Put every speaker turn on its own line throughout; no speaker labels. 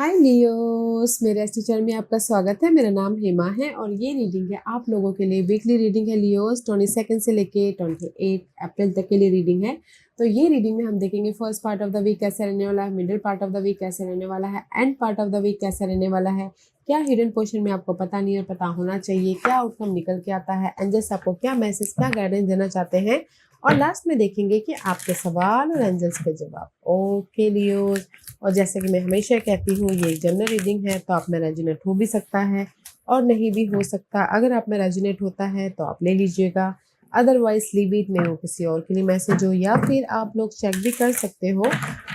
हाय Leos, मेरे astro channel में आपका स्वागत है। मेरा नाम हेमा है और ये रीडिंग है आप लोगों के लिए। वीकली रीडिंग है लियोस, 22 से लेके 28 अप्रैल तक के लिए रीडिंग है। तो ये रीडिंग में हम देखेंगे first part of the week कैसे रहने वाला है, middle part of the week कैसे रहने वाला है, end part of the week कैसे रहने वाला है। क्या हिडन पोर्शन में आपको पता नहीं है, पता होना चाहिए, क्या आउटकम निकल के आता है, एंजल्स आपको क्या मैसेज, क्या गाइडेंस देना चाहते हैं, और लास्ट में देखेंगे कि आपके सवाल और एंजल्स के जवाब। ओके लियोस, और जैसे कि मैं हमेशा कहती हूँ ये एक जनरल रीडिंग है, तो आप में रेजोनेट हो भी सकता है और नहीं भी हो सकता। अगर आप में रेजोनेट होता है तो आप ले लीजिएगा, अदरवाइज लीव इट में हो किसी और के लिए मैसेज हो, या फिर आप लोग चेक भी कर सकते हो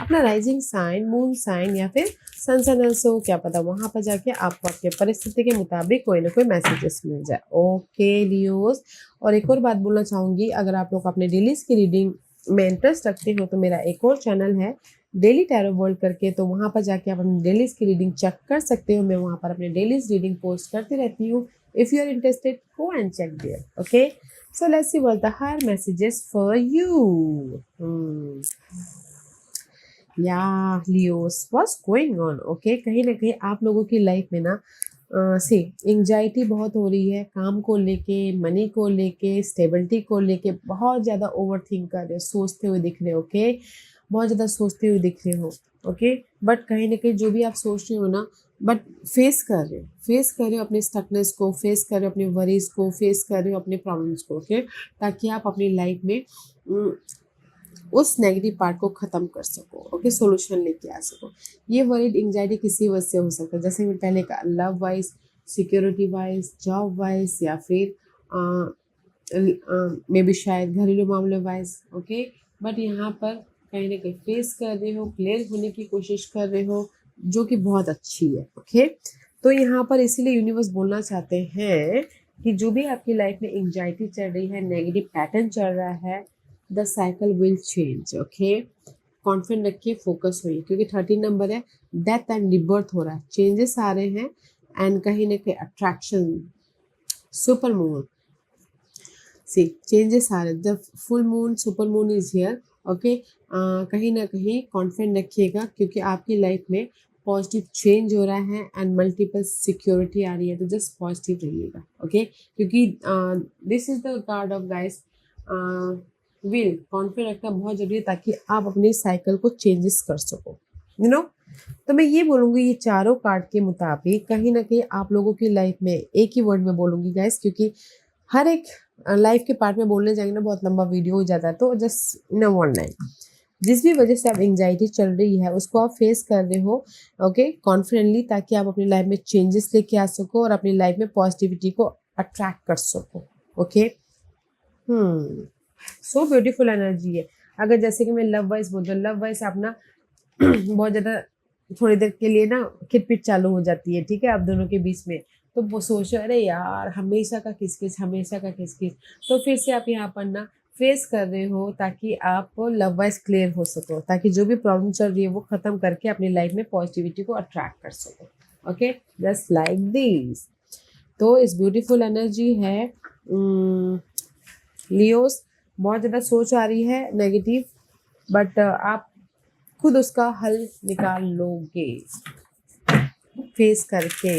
अपना राइजिंग साइन, मून साइन या फिर सन से हो, क्या पता वहां पर जाके आपको आपके परिस्थिति के मुताबिक कोई ना कोई मैसेजेस मिल जाए। ओके लियोस, और एक और बात बोलना चाहूंगी, अगर आप लोग अपने डेलीज की रीडिंग में इंटरेस्ट रखते हो तो मेरा एक और चैनल है डेली टैरो वर्ल्ड करके, तो वहाँ पर जाके आप अपनी डेलीज की रीडिंग चेक कर सकते हो। मैं वहाँ पर अपने डेलीज रीडिंग पोस्ट करती रहती हूँ। If you are interested go and check there. Okay, so let's see what the higher messages for you. Yeah Leos, what's going on. Okay, कहीं ना कहीं आप लोगों की लाइफ में ना से एंजाइटी बहुत हो रही है, काम को लेके, मनी को लेके, स्टेबिलिटी को लेके बहुत ज़्यादा ओवर थिंक कर रहे हो, सोचते हुए दिख रहे हो। ओके, बहुत ज़्यादा सोचते हुए दिख रहे हो। ओके, बट कहीं ना कहीं जो भी आप सोच रहे हो ना, बट फेस कर रहे हो अपने स्टकनेस को, फेस कर रहे हो अपने वरीज को, फेस कर रहे हो अपने प्रॉब्लम्स को। ओके, ताकि आप अपनी लाइफ में उस नेगेटिव पार्ट को ख़त्म कर सको। ओके, सॉल्यूशन लेके आ सको। ये वरीड एंजाइटी किसी वजह से हो सकता है, जैसे मैं पहले कहा, love wise, security wise, job wise, या फिर मे बी शायद घरेलू मामले वाइज। ओके, बट यहाँ पर कहीं ना कहीं फेस कर रहे हो, क्लियर होने की कोशिश कर रहे हो, जो कि बहुत अच्छी है। ओके, तो यहाँ पर इसीलिए यूनिवर्स बोलना चाहते हैं कि जो भी आपकी लाइफ में एंजाइटी चल रही है, नेगेटिव पैटर्न चल रहा है, the cycle will change. Okay, confident रखिए, फोकस होइए, क्योंकि 13 नंबर है, डेथ एंड रिबर्थ हो रहा है, चेंजेस आ रहे हैं, एंड कहीं ना कहीं अट्रैक्शन, सुपर मून, सी चेंजेस आ रहे हैं, the full moon, super moon is here. Okay, कहीं ना कहीं कॉन्फिडेंट रखिएगा, क्योंकि आपकी लाइफ में पॉजिटिव चेंज हो रहा है एंड मल्टीपल सिक्योरिटी आ रही है, तो जस्ट पॉजिटिव रहिएगा। ओके, क्योंकि this is the card of guys, will, confident रखना बहुत जरूरी है ताकि आप अपने साइकिल को चेंजेस कर सको, यू नो। तो मैं ये बोलूँगी, ये चारों कार्ड के मुताबिक कहीं ना कहीं आप लोगों की लाइफ में, एक ही वर्ड में बोलूँगी गाइस, क्योंकि हर एक लाइफ के पार्ट में बोलने जाएंगे ना बहुत लंबा वीडियो हो जाता है, तो जस्ट इन वन लाइन, जिस भी वजह से आप एंजाइटी चल रही है उसको आप फेस कर रहे हो, ओके, कॉन्फिडेंटली, ताकि आप अपनी लाइफ में चेंजेस लेके आ सको और अपनी लाइफ में पॉजिटिविटी को अट्रैक्ट कर सको। ओके, सो ब्यूटीफुल एनर्जी है। अगर जैसे कि मैं लव वाइज बोलती हूँ, लव वाइज आप ना बहुत ज़्यादा थोड़ी देर के लिए ना खिटपिट चालू हो जाती है, ठीक है, आप दोनों के बीच में, तो वो सोचो अरे यार हमेशा का किसकिस, हमेशा का किसकिस, तो फिर से आप यहाँ पर ना फेस कर रहे हो ताकि आप लव वाइज क्लियर हो सको, ताकि जो भी प्रॉब्लम चल रही है वो ख़त्म करके अपनी लाइफ में पॉजिटिविटी को अट्रैक्ट कर सको। Okay, just like this. तो इस ब्यूटीफुल एनर्जी है लियोस, बहुत ज़्यादा सोच आ रही है नेगेटिव, बट आप खुद उसका हल निकाल लोगे, फेस करके,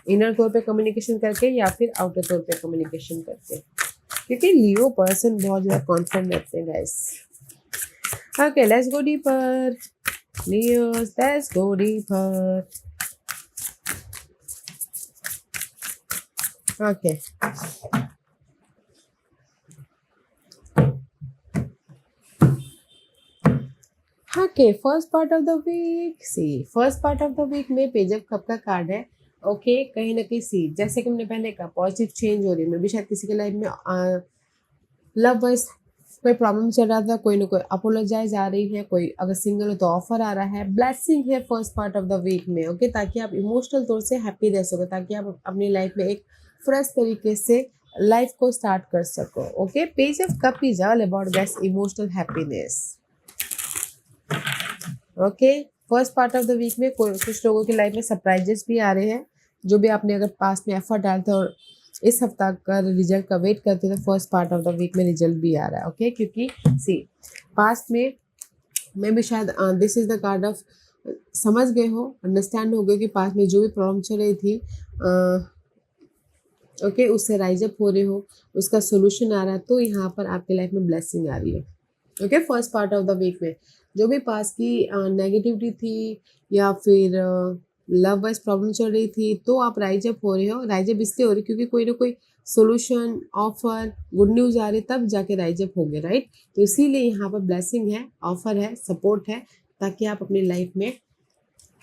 इनर तौर पे कम्युनिकेशन करके या फिर आउटर तौर पे कम्युनिकेशन करके, क्योंकि लियो पर्सन बहुत ज़्यादा कॉन्फिडेंट रहते हैं guys. Okay, let's go deeper Leos, let's go deeper. Okay, okay, first part of the week, see first part of the week में पेज ऑफ कप का कार्ड है। ओके, कहीं ना कहीं सी, जैसे कि हमने पहले कहा, पॉजिटिव चेंज हो रही है, मे भी शायद किसी के लाइफ में लव वाइज कोई प्रॉब्लम चल रहा था, कोई ना कोई अपोलोजाइज आ रही है, कोई अगर सिंगल हो तो ऑफर आ रहा है, ब्लेसिंग है first part of the week में। ओके, ताकि आप इमोशनल तौर से हैप्पी रह सको, ताकि आप अपनी लाइफ में एक फ्रेश तरीके से लाइफ को स्टार्ट कर सको। Okay, page of cup is all about guys emotional happiness. Okay, first part of the week में कुछ लोगों की लाइफ में सरप्राइजेस भी आ रहे हैं, जो भी आपने अगर पास्ट में एफर्ट डालते और इस हफ्ता का रिजल्ट का वेट करते तो first part of the week में रिजल्ट भी आ रहा है। ओके, क्योंकि सी पास्ट में भी शायद this is the card of समझ गए हो, अंडरस्टैंड हो गए कि पास में जो भी प्रॉब्लम चल रही थी ओके उससे राइज अप हो रहे हो, उसका सोल्यूशन आ रहा है, तो यहाँ पर आपके लाइफ में ब्लेसिंग आ रही है। Okay first part of the week में जो भी पास की नेगेटिविटी थी या फिर लव वाइज प्रॉब्लम चल रही थी, तो आप राइज अप हो रहे हो। राइज अप इसलिए हो रही क्योंकि कोई ना कोई सोल्यूशन, ऑफर, गुड न्यूज आ रही तब जाके राइज अप हो गए, राइट। तो इसीलिए यहाँ पर ब्लेसिंग है, ऑफर है, सपोर्ट है, ताकि आप अपनी लाइफ में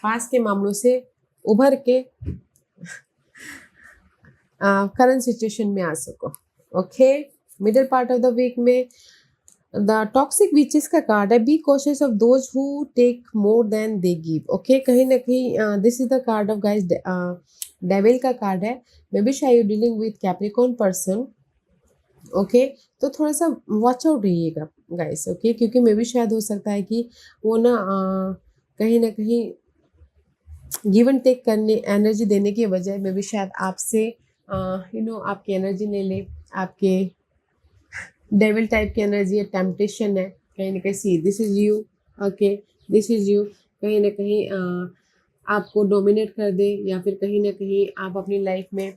पास के मामलों से उभर के करंट सिचुएशन में आ सको। Okay middle part of the week में द टॉक्सिक विचेस का कार्ड है, be cautious of those who take more than they give. Okay कहीं ना कहीं this is the card of guys, devil का कार्ड है। मे बी शायद you dealing with Capricorn person. Okay तो थोड़ा सा वॉच आउट रहिएगा गाइस। ओके क्योंकि मे बी शायद हो सकता है कि वो ना कहीं ना कहीं गिव एंड टेक करने, एनर्जी देने की बजाय मे बी शायद आपसे आपकी एनर्जी ले ले, आपके डेविल टाइप की एनर्जी है, टेम्पटेशन है कहीं ना कहीं। See this is you, okay this is you, कहीं ना कहीं आपको डोमिनेट कर दे, या फिर कहीं ना कहीं आप अपनी लाइफ में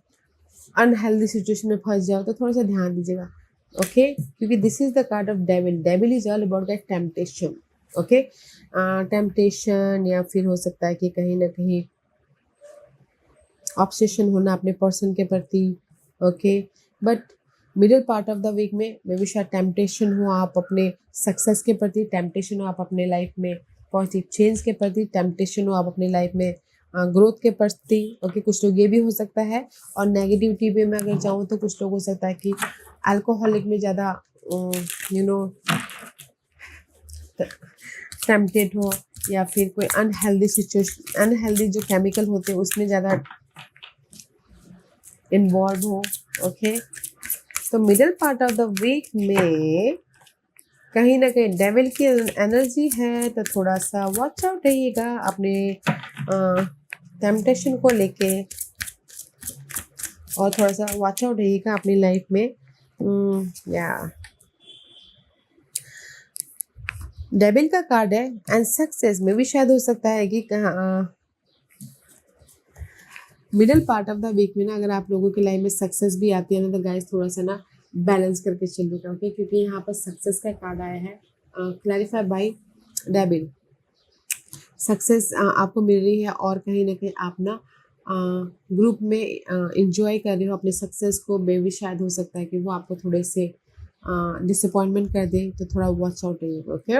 अनहेल्दी सिचुएशन में फंस जाओ, तो थोड़ा सा ध्यान दीजिएगा। ओके क्योंकि this is the card of devil. Devil is all about that temptation. Okay temptation, या फिर हो सकता है कि कहीं ना कहीं ऑब्सेशन होना अपने पर्सन के प्रति। Okay but middle part of the week में मे बी शायद टेम्पटेशन हो आप अपने सक्सेस के प्रति, टेम्पटेशन हो आप अपने लाइफ में पॉजिटिव चेंज के प्रति, टेम्पटेशन हो आप अपनी लाइफ में ग्रोथ के प्रति। ओके कुछ लोग ये भी हो सकता है। और नेगेटिविटी में मैं अगर जाऊँ तो कुछ लोग हो सकता है कि अल्कोहलिक में ज़्यादा टेम्पटेड हो, या फिर कोई अनहेल्दी सिचुएशन, अनहेल्दी जो केमिकल होते हैं उसमें ज़्यादा इन्वॉल्व हो। ओके तो middle part of the week में कहीं ना कहीं डेविल की एनर्जी है, तो थोड़ा सा वॉच आउट रहिएगा अपने टेम्पटेशन को लेके, और थोड़ा सा वॉच आउट रहिएगा अपनी लाइफ में। या डेविल का कार्ड है एंड सक्सेस में भी शायद हो सकता है कि middle part of the week में ना अगर आप लोगों की लाइफ में सक्सेस भी आती है ना, तो गाइस थोड़ा सा ना बैलेंस करके चलिएगा। ओके क्योंकि यहाँ पर सक्सेस का कार्ड आया है, क्लैरिफाई बाय डेविल। सक्सेस आपको मिल रही है, और कहीं ना कहीं आप ना ग्रुप में इंजॉय कर रहे हो अपने सक्सेस को। बेबी शायद हो सकता है कि वो आपको थोड़े से डिसअपॉइंटमेंट कर दे, तो थोड़ा वॉच आउट रहिएगा। Okay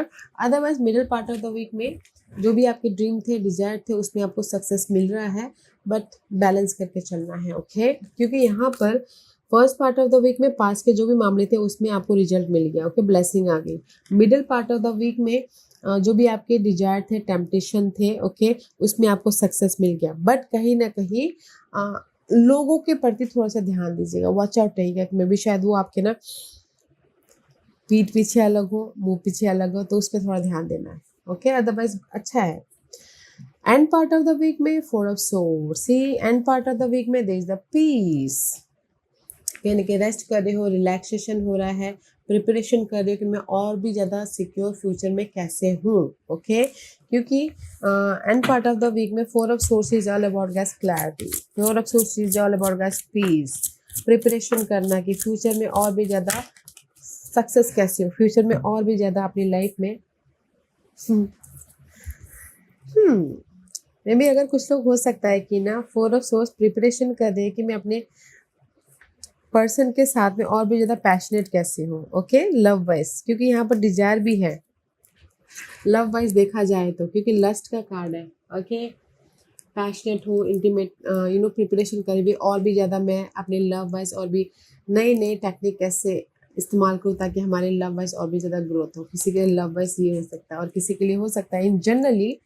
otherwise middle part of the week में जो भी आपके ड्रीम थे, डिजायर थे, उसमें आपको सक्सेस मिल रहा है, बट बैलेंस करके चलना है। ओके क्योंकि यहाँ पर first part of the week में पास के जो भी मामले थे उसमें आपको रिजल्ट मिल गया। ओके ब्लेसिंग आ गई। Middle part of the week में जो भी आपके डिजायर थे, टेम्पटेशन थे, ओके उसमें आपको सक्सेस मिल गया, बट कहीं ना कहीं लोगों के प्रति थोड़ा सा ध्यान दीजिएगा, वॉच आउट रहिएगा। मे बी शायद वो आपके ना पीठ पीछे अलग हो, मुंह पीछे अलग हो, तो उस पर थोड़ा ध्यान देना है। ओके अदरवाइज अच्छा है। End part of the week में 4 of swords. See end part of the week में देयर इज द पीस, यानी कि रेस्ट कर रहे हो, रिलैक्सेशन हो रहा है, प्रिपरेशन कर रहे हो कि मैं और भी ज़्यादा सिक्योर फ्यूचर में कैसे हूँ। ओके क्योंकि end part of the week में 4 of swords is all about guys clarity, 4 of swords is all about guys peace, preparation करना कि फ्यूचर में और भी ज़्यादा सक्सेस कैसे हो, फ्यूचर में और भी ज़्यादा अपनी लाइफ में मे बी अगर कुछ लोग हो सकता है कि ना 4 ऑफ सोर्स प्रिपरेशन कर दे कि मैं अपने पर्सन के साथ में और भी ज़्यादा पैशनेट कैसे हूँ। ओके लव वाइज, क्योंकि यहाँ पर डिजायर भी है लव वाइज देखा जाए तो, क्योंकि लस्ट का कार्ड है। ओके पैशनेट हो, इंटीमेट प्रिपरेशन करे भी और भी ज़्यादा मैं अपने लव वाइज और भी नए नए टेक्निक कैसे इस्तेमाल करूँ ताकि हमारे लव वाइज और भी ज़्यादा ग्रोथ हो। किसी के लिए लव वाइज ये हो सकता है, और किसी के लिए हो सकता है इन जनरली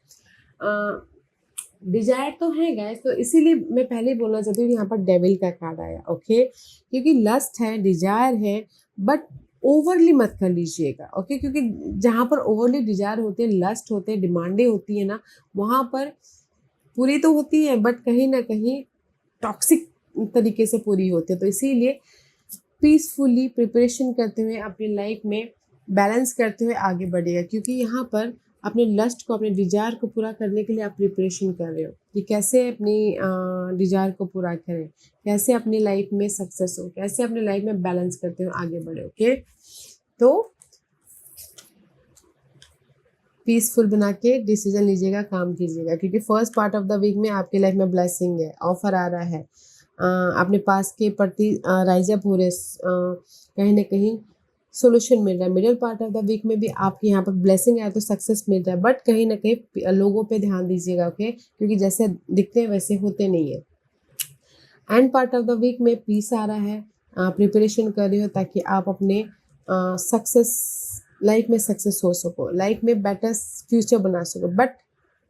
डिजायर तो है गाइस। तो इसीलिए मैं पहले ही बोलना चाहती हूँ यहाँ पर डेविल का कार्ड आया। ओके क्योंकि लस्ट है, डिजायर है, बट ओवरली मत कर लीजिएगा। ओके क्योंकि जहाँ पर ओवरली डिजायर होते हैं, लस्ट होते हैं, डिमांडें होती है ना, वहाँ पर पूरी तो होती है बट कहीं ना कहीं टॉक्सिक तरीके से पूरी होती है। तो इसीलिए पीसफुली प्रिपरेशन करते हुए अपनी लाइफ में बैलेंस करते हुए आगे बढ़िएगा, क्योंकि यहाँ पर अपने लस्ट को, अपने डिजायर को पूरा करने के लिए आप प्रिपरेशन कर रहे हो कि कैसे अपनी डिजायर को पूरा करें, कैसे अपनी लाइफ में सक्सेस हो, कैसे अपनी लाइफ में बैलेंस करते हो आगे बढ़े। ओके, तो पीसफुल बना के डिसीजन लीजिएगा, काम कीजिएगा, क्योंकि first part of the week में आपके लाइफ में ब्लेसिंग है, ऑफर आ रहा है, अपने पास के प्रति राइज अप हो रहे, कहीं ना कहीं सोल्यूशन मिल रहा है। Middle part of the week में भी आपके यहाँ पर ब्लेसिंग आया तो सक्सेस मिल रहा है, बट कहीं ना कहीं लोगों पे ध्यान दीजिएगा। ओके, क्योंकि जैसे दिखते हैं वैसे होते नहीं है। End part of the week में पीस आ रहा है, प्रिपरेशन कर रहे हो ताकि आप अपने सक्सेस लाइफ में सक्सेस हो सको, लाइफ में बेटर फ्यूचर बना सको। बट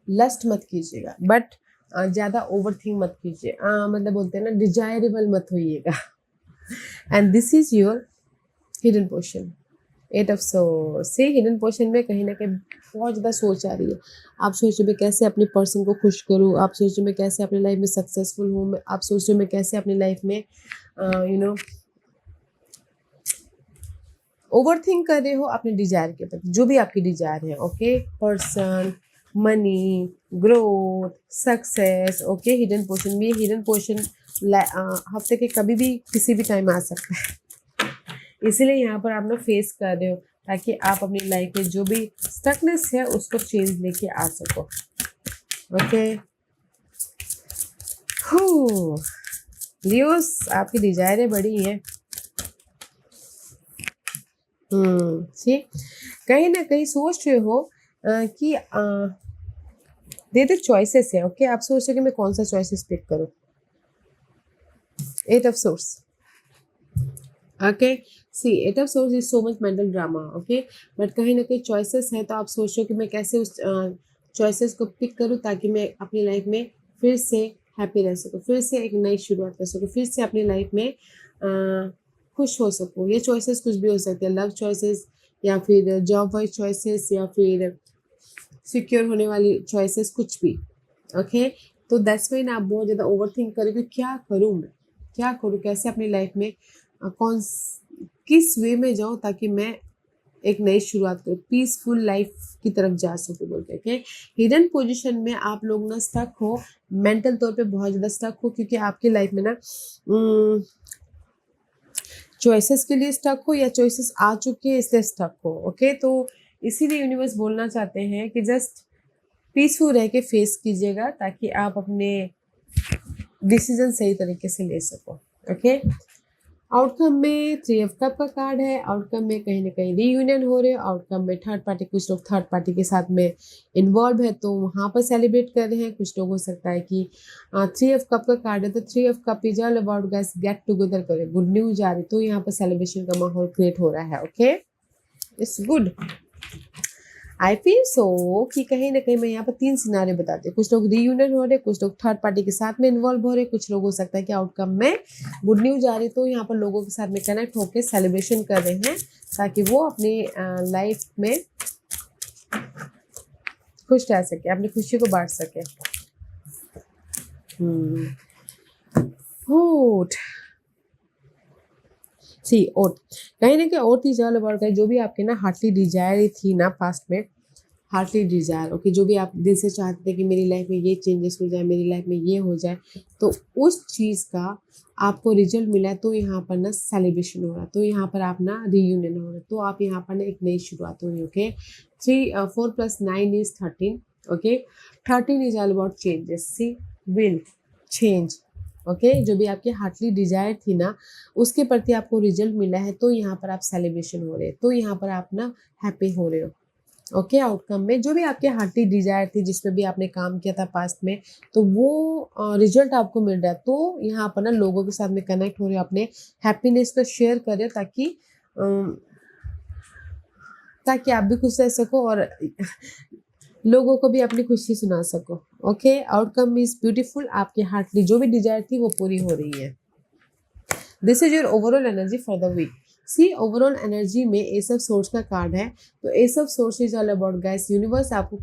लस्ट मत कीजिएगा, बट ज़्यादा ओवर थिंक मत कीजिए, मतलब बोलते हैं ना, डिजायरेबल मत होइएगा। And this is your hidden portion, 8 of swords. से हिडन पोर्शन में कहीं ना कहीं बहुत ज़्यादा सोच आ रही है। आप सोच रहे हो मैं कैसे अपने पर्सन को खुश करूँ, आप सोच रहे हो मैं कैसे अपनी लाइफ में सक्सेसफुल हूँ, आप सोच रहे हो मैं कैसे अपनी लाइफ में ओवर थिंक कर रहे हो अपने डिजायर के प्रति, जो भी आपकी डिजायर है। Okay, person, money, growth, success. Okay, hidden portion में, हिडन पोर्शन हफ्ते के कभी भी किसी भी टाइम आ सकता है, इसीलिए यहाँ पर आप लोग फेस कर रहे हो ताकि आप अपनी लाइफ में जो भी स्टकनेस है उसको चेंज लेके आ सको। ओके, लियोस, आपकी डिजायरें बड़ी हैं। ठीक, कहीं ना कहीं सोच रहे हो कि दे चॉइसेस है। ओके, आप सोच रहे हो कि मैं कौन सा चॉइसेस पिक करूं। 8 of swords. Okay, see 8 of swords is so much mental drama. Okay, but कहीं ना कहीं चॉइसेस है, तो आप सोच रहे हो कि मैं कैसे उस चॉइसेस को पिक करूं ताकि मैं अपनी लाइफ में फिर से हैप्पी रह सकूं, फिर से एक नई शुरुआत कर सकूं, फिर से अपनी लाइफ में खुश हो सकूं। ये चॉइसेस कुछ भी हो सकते हैं, लव चॉइसेस या फिर जॉब वाइज चॉइसेस या फिर सिक्योर होने वाली चॉइसेस, कुछ भी। ओके, तो दैट्स व्हाई ना आप बहुत ज़्यादा ओवर थिंक करें कि क्या करूँ मैं, क्या करूँ, कैसे अपनी लाइफ में किस वे में जाऊँ ताकि मैं एक नई शुरुआत करूँ, पीसफुल लाइफ की तरफ जा सकूँ बोलते हैं। हिडन पोजीशन में आप लोग ना स्टक हो, मेंटल तौर पे बहुत ज़्यादा स्टक हो, क्योंकि आपकी लाइफ में ना चॉइसेस के लिए स्टक हो या चॉइसेस आ चुके हैं इसलिए स्टक हो। ओके, तो इसीलिए यूनिवर्स बोलना चाहते हैं कि जस्ट पीसफुल रह के फेस कीजिएगा ताकि आप अपने डिसीजन सही तरीके से ले सको। ओके, आउटकम में 3 ऑफ कप का कार्ड है। आउटकम में कहीं ना कहीं रीयूनियन हो रहे हैं, आउटकम में थर्ड पार्टी, कुछ लोग थर्ड पार्टी के साथ में इन्वॉल्व है तो वहाँ पर सेलिब्रेट कर रहे हैं। कुछ लोग हो सकता है कि 3 ऑफ कप का कार्ड है तो 3 of cup is all about guys get together करें, गुड न्यूज आ रही, तो यहाँ पर सेलिब्रेशन का माहौल क्रिएट हो रहा है। Okay, it's good. I feel so कि कहीं ना कहीं मैं यहाँ पर 3 सिनारियो बताती हूँ। कुछ लोग रीयूनियन हो रहे, कुछ लोग थर्ड पार्टी के साथ में इन्वॉल्व हो रहे, कुछ लोग हो सकता है कि आउटकम में गुड न्यूज आ रही, तो यहाँ पर लोगों के साथ में कनेक्ट होकर सेलिब्रेशन कर रहे हैं ताकि वो अपनी लाइफ में खुश रह सके, अपनी खुशी को बांट सके। ओट, कहीं ना कहीं ओट इज ऑल अबाउट गाइस, जो भी आपके ना हार्टली डिजायर थी ना पास्ट में, हार्टली डिजायर। ओके, जो भी आप दिल से चाहते थे कि मेरी लाइफ में ये चेंजेस हो जाए, मेरी लाइफ में ये हो जाए, तो उस चीज़ का आपको रिजल्ट मिला है, तो यहाँ पर ना सेलिब्रेशन हो रहा है, तो यहाँ पर आप ना रीयूनियन हो रहा है, तो आप यहाँ पर ना एक नई शुरुआत हो रही है। Okay, 4 + 9 is 13। Okay, 13 is all about changes, see will change. Okay, जो भी आपकी हार्टली डिजायर थी ना उसके प्रति आपको रिजल्ट मिला है, तो यहाँ पर आप सेलिब्रेशन हो रहे हैं, तो यहाँ पर आप ना हैप्पी हो रहे हो। ओके, आउटकम में जो भी आपकी हार्टली डिजायर थी, जिसमें भी आपने काम किया था पास्ट में, तो वो रिजल्ट आपको मिल रहा है, तो यहाँ पर ना लोगों के साथ में कनेक्ट हो रहे हो, अपने हैप्पीनेस को शेयर कर रहे हो ताकि आप भी खुश रह सको और लोगों को भी अपनी खुशी सुना सको। ओके, आउटकम इज ब्यूटीफुल, आपकी हार्टली जो भी डिजायर थी वो पूरी हो रही है। This is your overall energy for the week. See, overall energy में एस ऑफ सोर्स का कार्ड है, तो ace of swords is all about guys universe आपको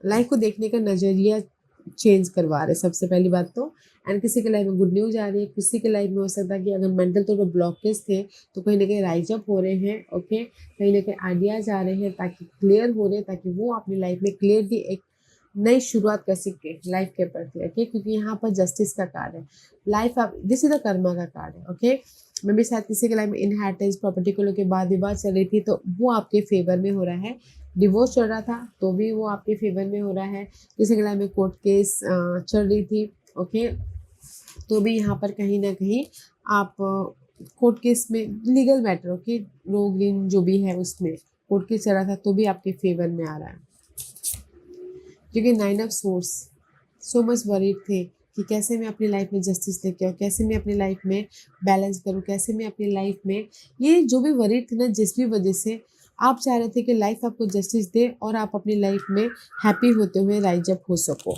लाइफ को देखने का नजरिया चेंज करवा रहे हैं, सबसे पहली बात तो। एंड किसी के लाइफ में गुड न्यूज आ रही है, किसी के लाइफ में हो सकता है कि अगर मेंटल तौर पर ब्लॉकेज थे तो कहीं ना कहीं राइज अप हो रहे हैं। ओके, कहीं ना कहीं आइडियाज आ रहे हैं ताकि क्लियर हो रहे हैं, ताकि वो अपनी लाइफ में क्लियरली एक नई शुरुआत कर सके लाइफ के प्रति। ओके, क्योंकि यहाँ पर जस्टिस का कार्ड है। लाइफ आप, दिस इज द कर्मा का कार्ड है। ओके, मे बी शायद किसी के लाइफ में इनहेरिटेंस प्रॉपर्टी को लेकर वाद विवाद चल रही थी तो वो आपके फेवर में हो रहा है। डिवोर्स चल रहा था तो भी वो आपके फेवर में हो रहा है। किसी के लाइफ में कोर्ट केस चल रही थी, ओके, तो भी यहाँ पर कहीं ना कहीं आप कोर्ट केस में legal matter, okay, no green जो भी है उसमें कोर्ट केस चल रहा था तो भी आपके फेवर में आ रहा है। क्योंकि 9 of source so much worried थे कि कैसे मैं अपनी लाइफ में जस्टिस लेके आऊँ, कैसे मैं अपनी लाइफ में बैलेंस करूँ, कैसे मैं अपनी लाइफ में, ये जो भी वरीड थे ना, जिस भी वजह से आप चाह रहे थे कि लाइफ आपको जस्टिस दे और आप अपनी लाइफ में हैप्पी होते हुए राइज अप हो सको।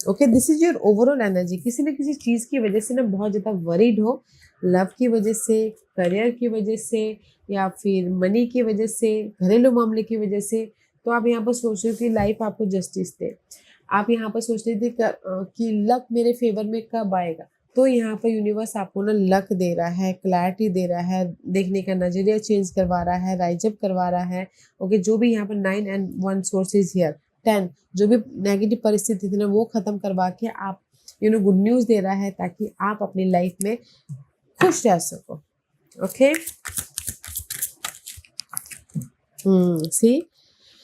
Okay, this is your overall energy. किसी न किसी चीज़ की वजह से ना बहुत ज़्यादा वरीड हो, लव की वजह से, करियर की वजह से, या फिर मनी की वजह से, घरेलू मामले की वजह से, तो आप यहाँ पर सोच रहे हो कि लाइफ आपको जस्टिस दे। आप यहाँ पर सोच रहे थे कि लक मेरे फेवर में कब आएगा, तो यहाँ पर यूनिवर्स आपको ना लक दे रहा है, क्लैरिटी दे रहा है, देखने का नजरिया चेंज करवा रहा है, राइज अप करवा रहा है। ओके, जो भी यहाँ पर 9 एंड 1 सोर्स इज हियर, 10, जो भी नेगेटिव परिस्थिति थी ना वो खत्म करवा के आप गुड न्यूज दे रहा है ताकि आप अपनी लाइफ में खुश रह सको। ओके, सी,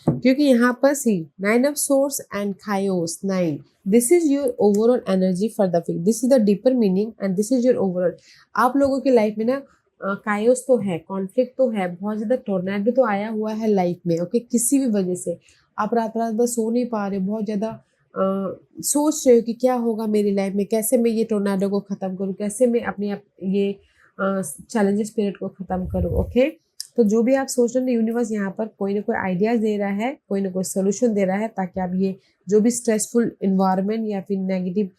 क्योंकि यहाँ पर सी 9 ऑफ सोर्स एंड खायोस 9, this is your overall energy for the feel, this is the deeper meaning and this is your overall. आप लोगों की लाइफ में ना कायोस तो है, कॉन्फ्लिक्ट तो है, बहुत ज्यादा टोर्नेडो तो आया हुआ है लाइफ में। ओके, किसी भी वजह से आप रात रात भर सो नहीं पा रहे, बहुत ज्यादा सोच रहे हो कि क्या होगा मेरी लाइफ में, कैसे मैं ये टोर्नेडो को खत्म करूँ, कैसे मैं अपने ये चैलेंजेस पीरियड को खत्म करूँ। ओके, तो जो भी आप सोच रहे हो, यूनिवर्स यहाँ पर कोई ना कोई आइडियाज दे रहा है, कोई ना कोई सोल्यूशन दे रहा है ताकि आप ये जो भी स्ट्रेसफुल इन्वायरमेंट या फिर नेगेटिव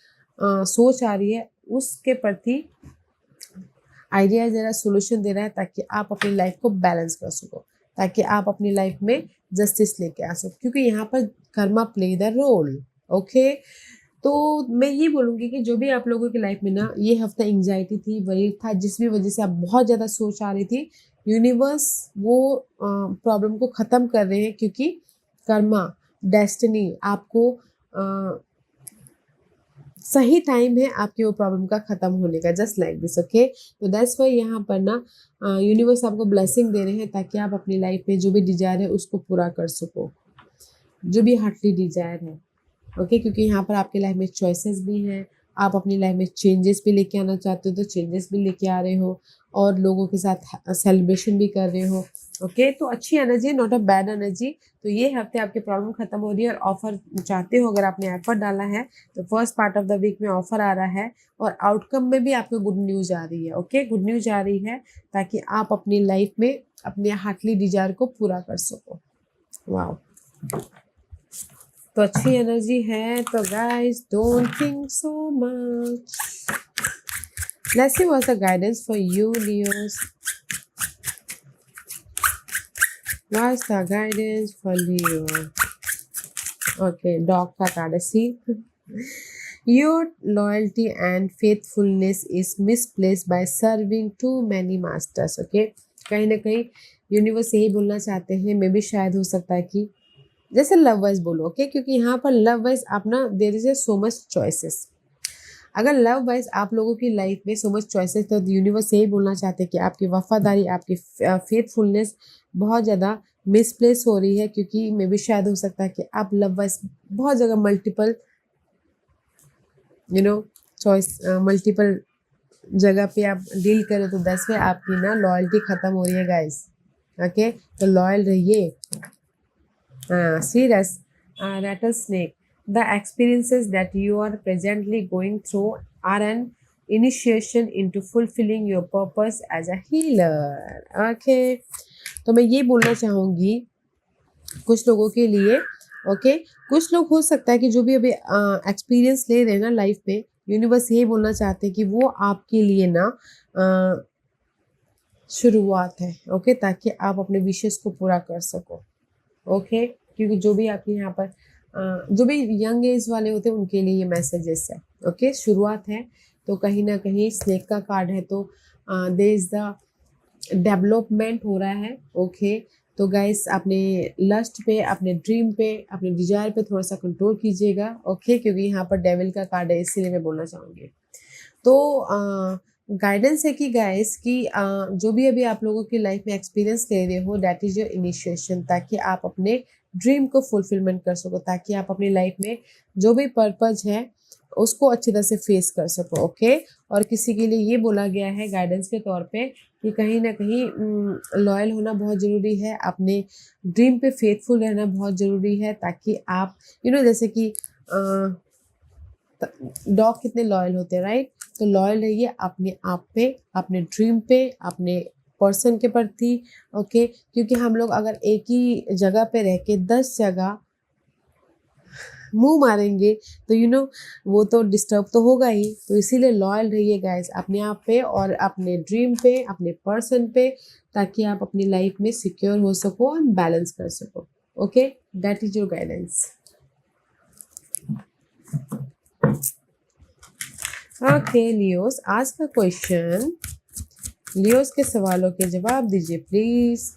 सोच आ रही है उसके प्रति आइडियाज दे रहा है, सोल्यूशन दे रहा है ताकि आप अपनी लाइफ को बैलेंस कर सको, ताकि आप अपनी लाइफ में जस्टिस लेके आ सको, क्योंकि यहाँ पर karma play the role. Okay, तो मैं ये बोलूँगी कि जो भी आप लोगों की लाइफ में ना ये हफ्ता एंग्जाइटी थी, वही था, जिस भी वजह से आप बहुत ज़्यादा सोच आ रही थी, यूनिवर्स वो प्रॉब्लम को ख़त्म कर रहे हैं, क्योंकि कर्मा, डेस्टिनी आपको सही टाइम है आपकी वो प्रॉब्लम का ख़त्म होने का, जस्ट लाइक दिस। ओके, तो दैट्स वाई यहाँ पर ना यूनिवर्स आपको ब्लेसिंग दे रहे हैं ताकि आप अपनी लाइफ में जो भी डिजायर है उसको पूरा कर सको, जो भी हार्टली डिजायर है। ओके, क्योंकि यहाँ पर आपकी लाइफ में चॉइसेस भी हैं, आप अपनी लाइफ में चेंजेस भी लेके आना चाहते हो तो चेंजेस भी लेके आ रहे हो, और लोगों के साथ सेलिब्रेशन भी कर रहे हो। ओके, तो अच्छी energy, not a bad energy. तो ये हफ्ते आपकी प्रॉब्लम खत्म हो रही है और ऑफर चाहते हो, अगर आपने एफर्ट डाला है तो first part of the week में ऑफर आ रहा है और आउटकम में भी आपको गुड न्यूज आ रही है। ओके, गुड न्यूज आ रही है ताकि आप अपनी लाइफ में अपने हार्टली डिजायर को पूरा कर सको। वाओ, तो अच्छी एनर्जी है। तो guys, don't think so much. Let's see what's the guidance for you Leos. What's the guidance for Leo? Okay, dog का कार्ड है, see. Your loyalty and faithfulness is misplaced by serving too many masters. Okay, कहीं ना कहीं universe यही बोलना चाहते हैं, मे भी शायद हो सकता है कि जैसे लव वाइज बोलो। ओके, क्योंकि यहाँ पर लव वाइज आप ना, there is so much choices. अगर लव वाइज आप लोगों की लाइफ में सो मच चॉइसेस, तो यूनिवर्स यही बोलना चाहते हैं कि आपकी वफादारी, आपकी फेथफुलनेस बहुत ज़्यादा मिसप्लेस हो रही है, क्योंकि मे भी शायद हो सकता है कि आप लव वाइज बहुत जगह मल्टीपल चॉइस, मल्टीपल जगह पे आप डील करो, तो 10 में आपकी ना लॉयल्टी खत्म हो रही है गाइस। ओके, तो लॉयल रहिए। Serious, rattlesnake. The experiences that you are presently going through are an initiation into fulfilling your purpose as a healer. Okay, तो मैं ये बोलना चाहूँगी कुछ लोगों के लिए। ओके, कुछ लोग हो सकता है कि जो भी अभी एक्सपीरियंस ले रहे हैं ना लाइफ में, यूनिवर्स यही बोलना चाहते हैं कि वो आपके लिए ना शुरुआत है। ओके, ताकि आप अपने विशेष को पूरा कर सको। ओके, क्योंकि जो भी आपके यहाँ पर जो भी यंग एज वाले होते हैं उनके लिए ये मैसेजेस है। ओके, शुरुआत है तो कहीं ना कहीं स्नेक का कार्ड है, तो देयर इज द डेवलपमेंट हो रहा है। ओके, तो गाइस अपने लस्ट पे, अपने ड्रीम पे, अपने डिजायर पे थोड़ा सा कंट्रोल कीजिएगा। ओके, क्योंकि यहाँ पर डेविल का कार्ड है, इसीलिए मैं बोलना चाहूँगी। तो गाइडेंस है कि गाइस कि जो भी अभी आप लोगों की लाइफ में एक्सपीरियंस ले रहे हो, दैट इज योर इनिशिएशन, ताकि आप अपने ड्रीम को फुलफिलमेंट कर सको, ताकि आप अपनी लाइफ में जो भी पर्पज है उसको अच्छी तरह से फेस कर सको। ओके, और किसी के लिए ये बोला गया है गाइडेंस के तौर पे कि कहीं ना कहीं लॉयल होना बहुत ज़रूरी है, अपने ड्रीम पे फेथफुल रहना बहुत ज़रूरी है, ताकि आप जैसे कि डॉग कितने लॉयल होते हैं, राइट? तो लॉयल रहिए अपने आप पे, अपने ड्रीम पे, अपने पर्सन के प्रति। ओके, क्योंकि हम लोग अगर एक ही जगह पे रह के 10 जगह मुंह मारेंगे तो वो तो डिस्टर्ब तो होगा ही। तो इसीलिए लॉयल रहिए गाइस अपने आप पे और अपने ड्रीम पे, अपने पर्सन पे, ताकि आप अपनी लाइफ में सिक्योर हो सको और बैलेंस कर सको। Okay, that is your guidance. Okay Leos, आज का क्वेश्चन, लियोस के सवालों के जवाब दीजिए प्लीज।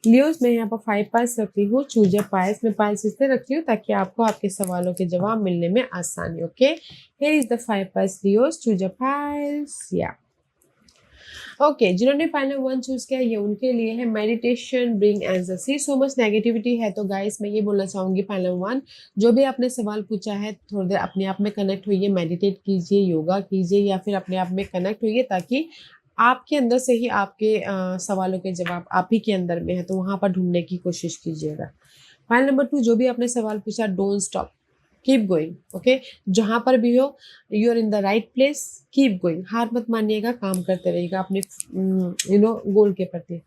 लियोस, मैं यहाँ पर 5 पाइल्स रखती हूँ। चूज अ पाइल्स, मैं पाइल्स इसलिए रखती हूँ ताकि आपको आपके सवालों के जवाब मिलने में आसानी। Okay, here is the 5 piles Leos, choose a piles. या ओके, जिन्होंने फाइनल 1 चूज किया ये उनके लिए है मेडिटेशन ब्रिंग आंसर। सी सो मच नेगेटिविटी है, तो गाइस मैं ये बोलना चाहूंगी फाइनल 1 जो भी आपने सवाल पूछा है थोड़ी देर अपने आप में कनेक्ट होइए, मेडिटेट कीजिए, योगा कीजिए, या फिर अपने आप में कनेक्ट होइए, ताकि आपके अंदर से ही आपके सवालों के जवाब आप ही के अंदर में है, तो वहां पर ढूंढने की कोशिश कीजिएगा। फाइल नंबर 2, जो भी आपने सवाल पूछा don't stop, keep going. Okay, जहां पर भी हो you are in the right place, keep going, हार मत मानिएगा, काम करते रहिएगा अपने गोल के प्रति।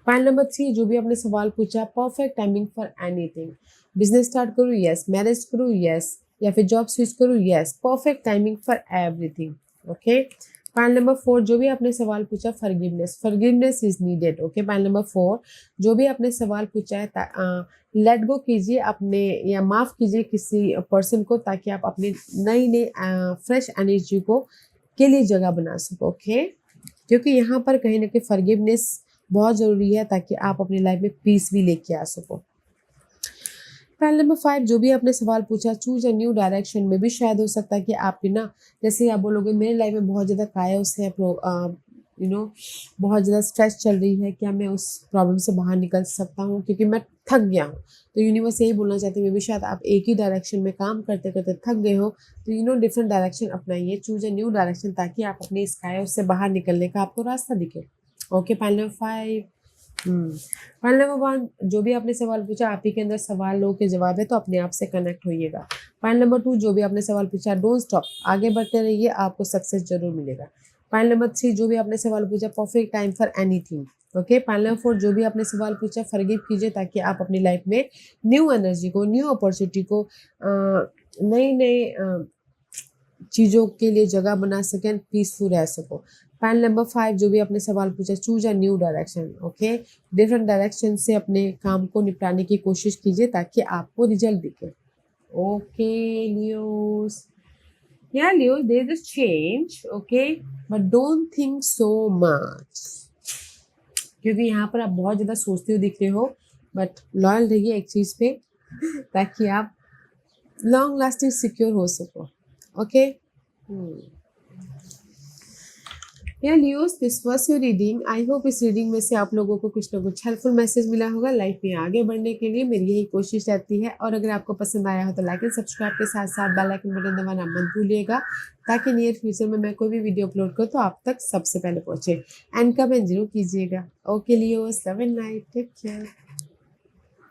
फाइल नंबर 3, जो भी आपने सवाल पूछा perfect timing for anything, business start करूँ यस, मैरिज करूँ यस, या फिर जॉब स्विच करूँ yes, perfect timing for everything. Okay, file number 4, जो भी आपने सवाल पूछा forgiveness, forgiveness is needed. Okay, file number 4, जो भी आपने सवाल पूछा है लेट गो कीजिए अपने, या माफ कीजिए किसी पर्सन को, ताकि आप अपनी नई फ्रेश एनर्जी को के लिए जगह बना सको। ओके, क्योंकि यहाँ पर कहीं ना कहीं फॉरगिवनेस बहुत जरूरी है, ताकि आप अपनी लाइफ में पीस भी लेके आ सको। फाइल नंबर 5, जो भी आपने सवाल पूछा चूज अ न्यू डायरेक्शन, में भी शायद हो सकता है कि आप जैसे आप बोलोगे मेरी लाइफ में बहुत ज़्यादा कायोस है, बहुत ज़्यादा स्ट्रेस चल रही है, क्या मैं उस प्रॉब्लम से बाहर निकल सकता हूँ, क्योंकि मैं थक गया हूँ। तो यूनिवर्स यही बोलना चाहती है, मे भी शायद आप एक ही डायरेक्शन में काम करते करते थक गए हो, तो डिफरेंट डायरेक्शन अपनाइए, चूज अ न्यू डायरेक्शन, ताकि आप अपने इस कायोस से बाहर निकलने का आपको रास्ता दिखे। Okay, file number 5। File number 1, जो भी आपने सवाल पूछा आप ही के अंदर सवालों के जवाब है, तो अपने आप से कनेक्ट होइएगा। फाइल नंबर 2, जो भी आपने सवाल पूछा डोंट स्टॉप, आगे बढ़ते रहिए, आपको सक्सेस जरूर मिलेगा। फाइल नंबर 3, जो भी आपने सवाल पूछा perfect time for anything. Okay, file number 4, जो भी आपने सवाल पूछा फॉरगिव कीजिए, ताकि आप अपनी लाइफ में न्यू एनर्जी को, न्यू अपॉर्चुनिटी को, नई नई चीज़ों के लिए जगह बना सकें, पीसफुल रह सको। फाइल नंबर 5, जो भी आपने सवाल पूछा choose a new direction. Okay, different direction से अपने काम को निपटाने की कोशिश कीजिए, ताकि आपको रिजल्ट दिखे। ओके लियोस, या Leos there is change. Okay, but don't think so much, क्योंकि यहाँ पर आप बहुत ज़्यादा सोचते हुए दिख रहे हो, बट लॉयल रहिए एक चीज़ पे, ताकि आप लॉन्ग लास्टिंग सिक्योर हो सको। ओके, या Leos, this was your reading. I hope इस रीडिंग में से आप लोगों को कुछ ना कुछ हेल्पफुल मैसेज मिला होगा। लाइफ में आगे बढ़ने के लिए मेरी यही कोशिश रहती है, और अगर आपको पसंद आया हो तो लाइक एंड सब्सक्राइब के साथ साथ बेल आइकन बटन दबाना मत भूलिएगा, ताकि नियर फ्यूचर में मैं कोई भी वीडियो अपलोड करूँ तो आप तक सबसे पहले पहुंचे। एंड कमेंट जरूर कीजिएगा। Okay Leos, love and light, take care.